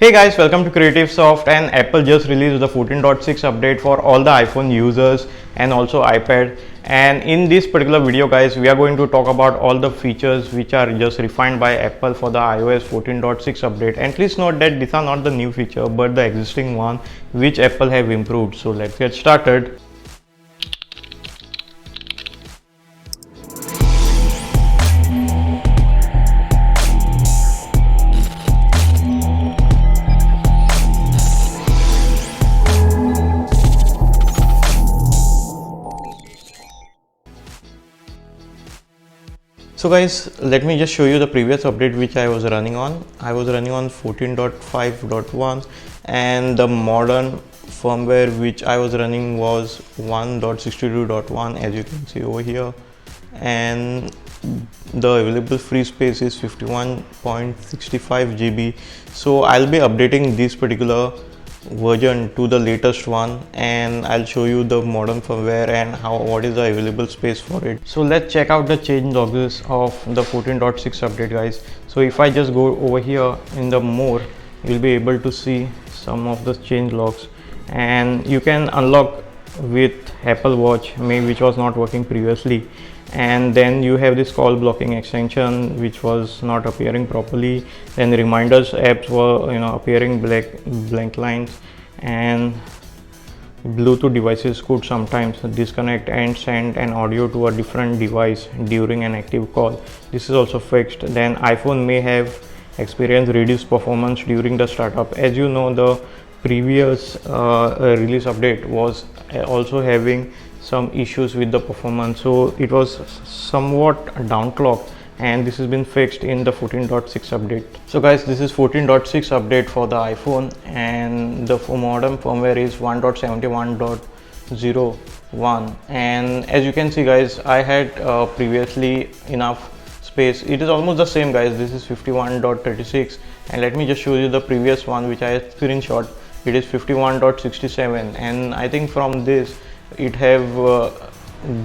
Hey guys, welcome to Creative Soft. And Apple just released the 14.6 update for all the iPhone users and also iPad. And in this particular video guys, we are going to talk about all the features which are just refined by Apple for the iOS 14.6 update. And please note that these are not the new feature but the existing one which Apple have improved. So let's get started. So guys, let me just show you the previous update which I was running on. I was running on 14.5.1 and the modern firmware which I was running was 1.62.1 as you can see over here, and the available free space is 51.65 GB. So I'll be updating this particular version to the latest one and I'll show you the modern firmware and what is the available space for it. So let's check out the change logs of the 14.6 update guys. So if I just go over here in the more, you'll be able to see some of the change logs, and you can unlock with Apple Watch maybe which was not working previously. And then you have this call blocking extension which was not appearing properly. Then the reminders apps were appearing blank lines, and Bluetooth devices could sometimes disconnect and send an audio to a different device during an active call. This is also fixed. Then iPhone may have experienced reduced performance during the startup. As you know, the previous release update was also having some issues with the performance, so it was somewhat downclocked, and this has been fixed in the 14.6 update. So guys, this is 14.6 update for the iPhone, and the modern firmware is 1.71.01. and as you can see guys, I had previously enough space. It is almost the same guys. This is 51.36, and let me just show you the previous one which I had screenshot. It is 51.67, and I think from this it have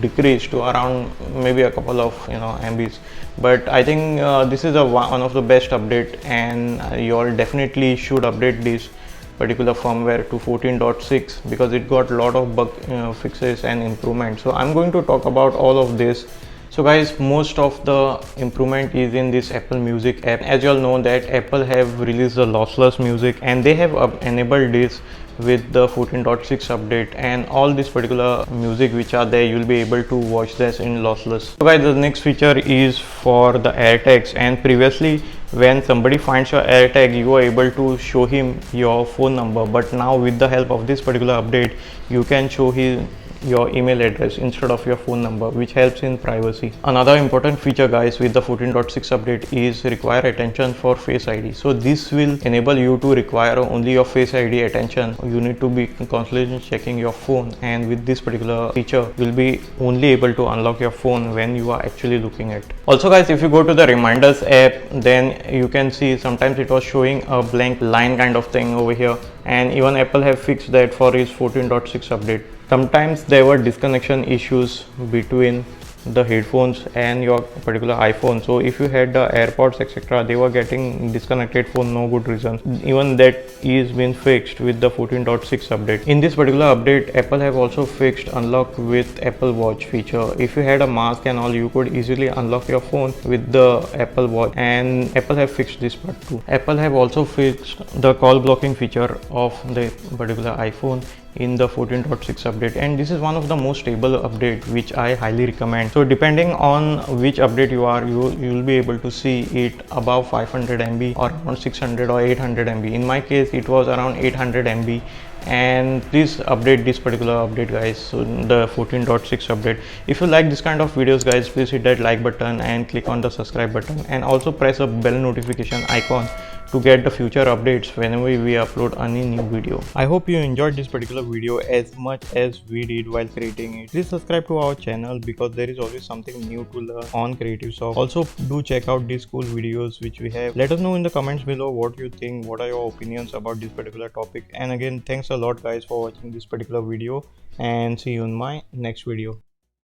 decreased to around maybe a couple of MBs, but I think this is one of the best update, and you all definitely should update this particular firmware to 14.6 because it got a lot of bug fixes and improvements. So I'm going to talk about all of this. So guys, most of the improvement is in this Apple Music app. As you all know that Apple have released the lossless music, and they have enabled this with the 14.6 update, and all this particular music which are there, you'll be able to watch this in lossless. So guys, the next feature is for the AirTags, and previously when somebody finds your AirTag, you are able to show him your phone number, but now with the help of this particular update, you can show him your email address instead of your phone number, which helps in privacy. Another important feature guys with the 14.6 update is require attention for Face ID. So this will enable you to require only your Face ID attention. You need to be constantly checking your phone, and with this particular feature you'll be only able to unlock your phone when you are actually looking at. Also guys, if you go to the reminders app, then you can see sometimes it was showing a blank line kind of thing over here, and even Apple have fixed that for its 14.6 update. Sometimes there were disconnection issues between the headphones and your particular iPhone. So if you had the AirPods etc., they were getting disconnected for no good reason. Even that is been fixed with the 14.6 update. In this particular update, Apple have also fixed unlock with Apple Watch feature. If you had a mask and all, you could easily unlock your phone with the Apple Watch, and Apple have fixed this part too. Apple have also fixed the call blocking feature of the particular iPhone in the 14.6 update, and this is one of the most stable update which I highly recommend. So depending on which update you are, you'll be able to see it above 500 MB or around 600 or 800 MB. In my case it was around 800 MB, and please update this particular update guys. So the 14.6 update. If you like this kind of videos guys, please hit that like button and click on the subscribe button, and also press the bell notification icon to get the future updates whenever we upload any new video. I hope you enjoyed this particular video as much as we did while creating it. Please subscribe to our channel because there is always something new to learn on Creative Soft. Also do check out these cool videos which we have. Let us know in the comments below what you think, what are your opinions about this particular topic. And again, thanks a lot guys for watching this particular video, and see you in my next video.